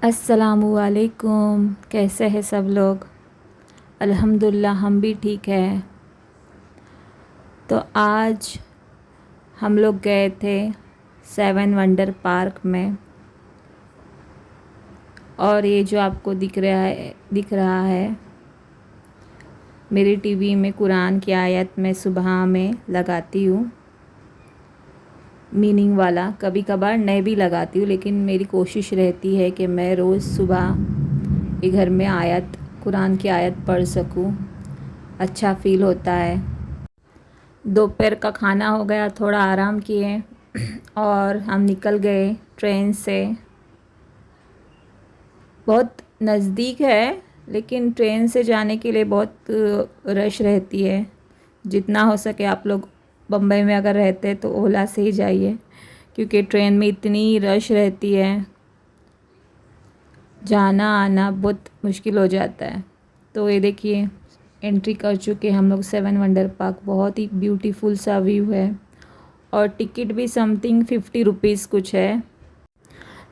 अस्सलामुअलैकुम। कैसे हैं सब लोग? अल्हम्दुलिल्लाह हम भी ठीक हैं। तो आज हम लोग गए थे सेवन वंडर पार्क में। और ये जो आपको दिख रहा है मेरी टीवी में कुरान की आयत मैं सुबह में लगाती हूँ, मीनिंग वाला। कभी कभार नहीं भी लगाती हूँ, लेकिन मेरी कोशिश रहती है कि मैं रोज़ सुबह ये घर में कुरान की आयत पढ़ सकूँ। अच्छा फ़ील होता है। दोपहर का खाना हो गया, थोड़ा आराम किए और हम निकल गए ट्रेन से। बहुत नज़दीक है, लेकिन ट्रेन से जाने के लिए बहुत रश रहती है। जितना हो सके आप लोग बम्बई में अगर रहते हैं तो ओला से ही जाइए, क्योंकि ट्रेन में इतनी रश रहती है, जाना आना बहुत मुश्किल हो जाता है। तो ये देखिए, एंट्री कर चुके हम लोग सेवन वंडर पार्क। बहुत ही ब्यूटीफुल सा व्यू है और टिकट भी समथिंग 50 रुपीज़ कुछ है।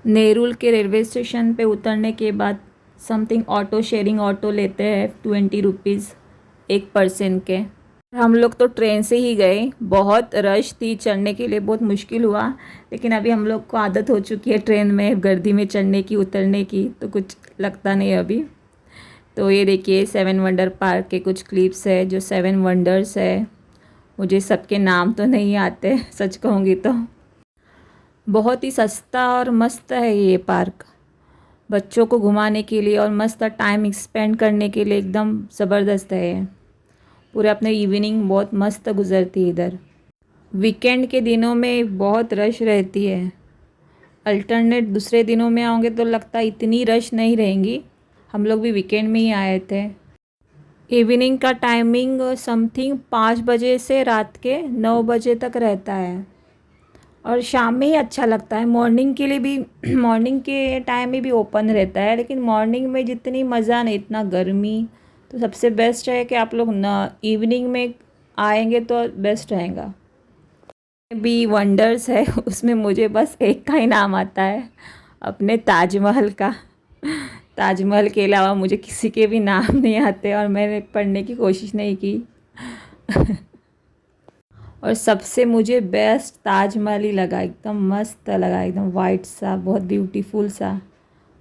नेरुल के रेलवे स्टेशन पे उतरने के बाद समथिंग ऑटो शेयरिंग ऑटो लेते हैं 20 रुपीज़ एक पर्सन के। हम लोग तो ट्रेन से ही गए। बहुत रश थी, चढ़ने के लिए बहुत मुश्किल हुआ, लेकिन अभी हम लोग को आदत हो चुकी है ट्रेन में गर्दी में चढ़ने की उतरने की, तो कुछ लगता नहीं अभी। तो ये देखिए सेवन वंडर पार्क के कुछ क्लिप्स है, जो सेवन वंडर्स है। मुझे सबके नाम तो नहीं आते सच कहूँगी तो। बहुत ही सस्ता और मस्त है ये पार्क, बच्चों को घुमाने के लिए और मस्त टाइम स्पेंड करने के लिए एकदम ज़बरदस्त है। पूरे अपने इवनिंग बहुत मस्त गुजरती है इधर। वीकेंड के दिनों में बहुत रश रहती है। अल्टरनेट दूसरे दिनों में आओगे तो लगता है इतनी रश नहीं रहेंगी। हम लोग भी वीकेंड में ही आए थे। इवनिंग का टाइमिंग समथिंग 5 बजे से रात के 9 बजे तक रहता है, और शाम में ही अच्छा लगता है। मॉर्निंग के लिए भी मॉर्निंग के टाइम में भी ओपन रहता है, लेकिन मॉर्निंग में जितनी मज़ा नहीं, इतना गर्मी। तो सबसे बेस्ट है कि आप लोग ना इवनिंग में आएंगे तो बेस्ट रहेगा। भी वंडर्स है उसमें मुझे बस एक का ही नाम आता है, अपने ताजमहल का। ताजमहल के अलावा मुझे किसी के भी नाम नहीं आते और मैंने पढ़ने की कोशिश नहीं की। और सबसे मुझे बेस्ट ताजमहल ही लगा, एकदम मस्त लगा, एकदम वाइट सा, बहुत ब्यूटीफुल सा,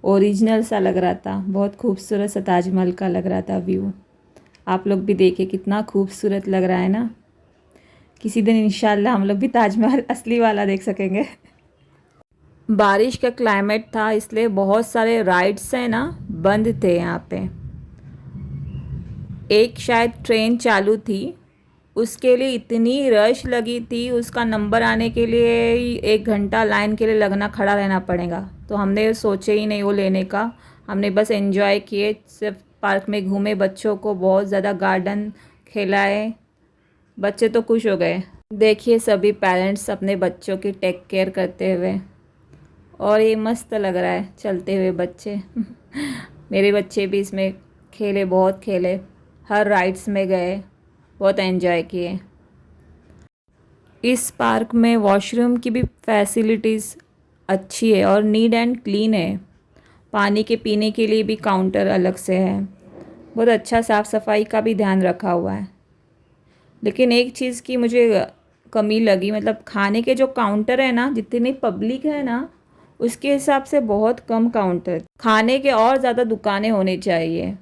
ओरिजिनल सा लग रहा था। बहुत खूबसूरत सा ताजमहल का लग रहा था व्यू। आप लोग भी देखिए कितना खूबसूरत लग रहा है ना। किसी दिन इंशाल्लाह हम लोग भी ताजमहल असली वाला देख सकेंगे। बारिश का क्लाइमेट था, इसलिए बहुत सारे राइड्स हैं ना बंद थे यहाँ पे। एक शायद ट्रेन चालू थी, उसके लिए इतनी रश लगी थी, उसका नंबर आने के लिए 1 घंटा लाइन के लिए लगना, खड़ा रहना पड़ेगा। तो हमने सोचे ही नहीं वो लेने का। हमने बस एंजॉय किए, सिर्फ पार्क में घूमे, बच्चों को बहुत ज़्यादा गार्डन खिलाए, बच्चे तो खुश हो गए। देखिए सभी पेरेंट्स अपने बच्चों की टेक केयर करते हुए, और ये मस्त लग रहा है चलते हुए बच्चे। मेरे बच्चे भी इसमें खेले, बहुत खेले, हर राइड्स में गए, बहुत एंजॉय किए। इस पार्क में वॉशरूम की भी फैसिलिटीज़ अच्छी है और नीट एंड क्लीन है। पानी के पीने के लिए भी काउंटर अलग से है। बहुत अच्छा साफ़ सफाई का भी ध्यान रखा हुआ है। लेकिन एक चीज़ की मुझे कमी लगी, मतलब खाने के जो काउंटर है ना, जितनी पब्लिक है ना उसके हिसाब से बहुत कम काउंटर। खाने के और ज़्यादा दुकानें होनी चाहिए।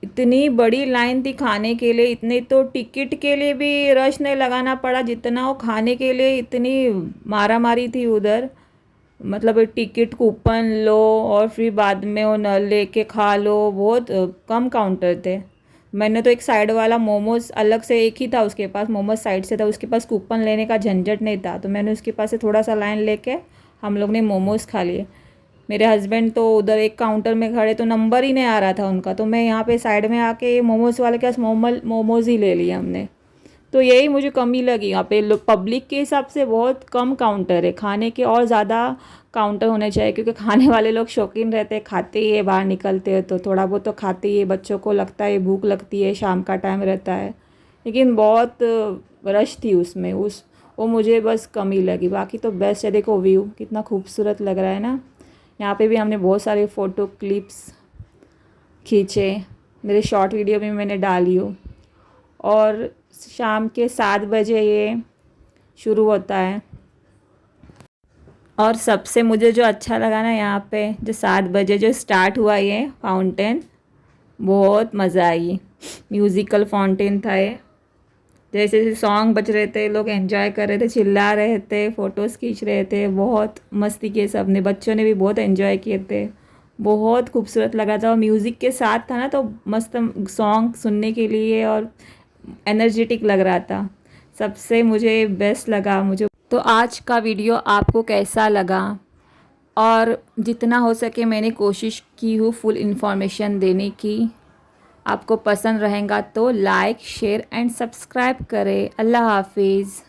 इतनी बड़ी लाइन थी खाने के लिए, इतने तो टिकट के लिए भी रश नहीं लगाना पड़ा जितना वो खाने के लिए इतनी मारा मारी थी उधर। मतलब टिकट कूपन लो और फिर बाद में वो न लेके खा लो। बहुत कम काउंटर थे। मैंने तो एक साइड वाला मोमोज़ अलग से, एक ही था उसके पास, मोमोज़ साइड से था, उसके पास कूपन लेने का झंझट नहीं था, तो मैंने उसके पास से थोड़ा सा लाइन लेके हम लोग ने मोमोज़ खा लिए। मेरे हस्बैंड तो उधर एक काउंटर में खड़े, तो नंबर ही नहीं आ रहा था उनका, तो मैं यहाँ पे साइड में आके मोमोज़ वाले के पास मोमोज़ ही ले लिए हमने। तो यही मुझे कमी लगी यहाँ पे। पब्लिक के हिसाब से बहुत कम काउंटर है, खाने के और ज़्यादा काउंटर होने चाहिए, क्योंकि खाने वाले लोग शौकीन रहते हैं, खाते ही है, बाहर निकलते हैं तो थोड़ा बहुत तो खाते ही है। बच्चों को लगता है भूख लगती है, शाम का टाइम रहता है, लेकिन बहुत रश थी उसमें, वो मुझे बस कमी लगी। बाकी तो बेस्ट है। देखो व्यू कितना खूबसूरत लग रहा है ना, यहाँ पे भी हमने बहुत सारे फ़ोटो क्लिप्स खींचे, मेरे शॉर्ट वीडियो में मैंने डाली हूँ। और शाम के 7 बजे ये शुरू होता है। और सबसे मुझे जो अच्छा लगा ना, यहाँ पे जो 7 बजे जो स्टार्ट हुआ ये फाउंटेन, बहुत मज़ा आई। म्यूज़िकल फाउंटेन था ये। जैसे जैसे सॉन्ग बज रहे थे, लोग एंजॉय कर रहे थे, चिल्ला रहे थे, फ़ोटोज़ खींच रहे थे, बहुत मस्ती किए सब ने, बच्चों ने भी बहुत एंजॉय किए थे। बहुत खूबसूरत लगा था और म्यूज़िक के साथ था ना, तो मस्त सॉन्ग सुनने के लिए और एनर्जेटिक लग रहा था। सबसे मुझे बेस्ट लगा मुझे। तो आज का वीडियो आपको कैसा लगा, और जितना हो सके मैंने कोशिश की हूँ फुल इन्फॉर्मेशन देने की। आपको पसंद रहेगा तो लाइक शेयर एंड सब्सक्राइब करें। अल्लाह हाफिज़।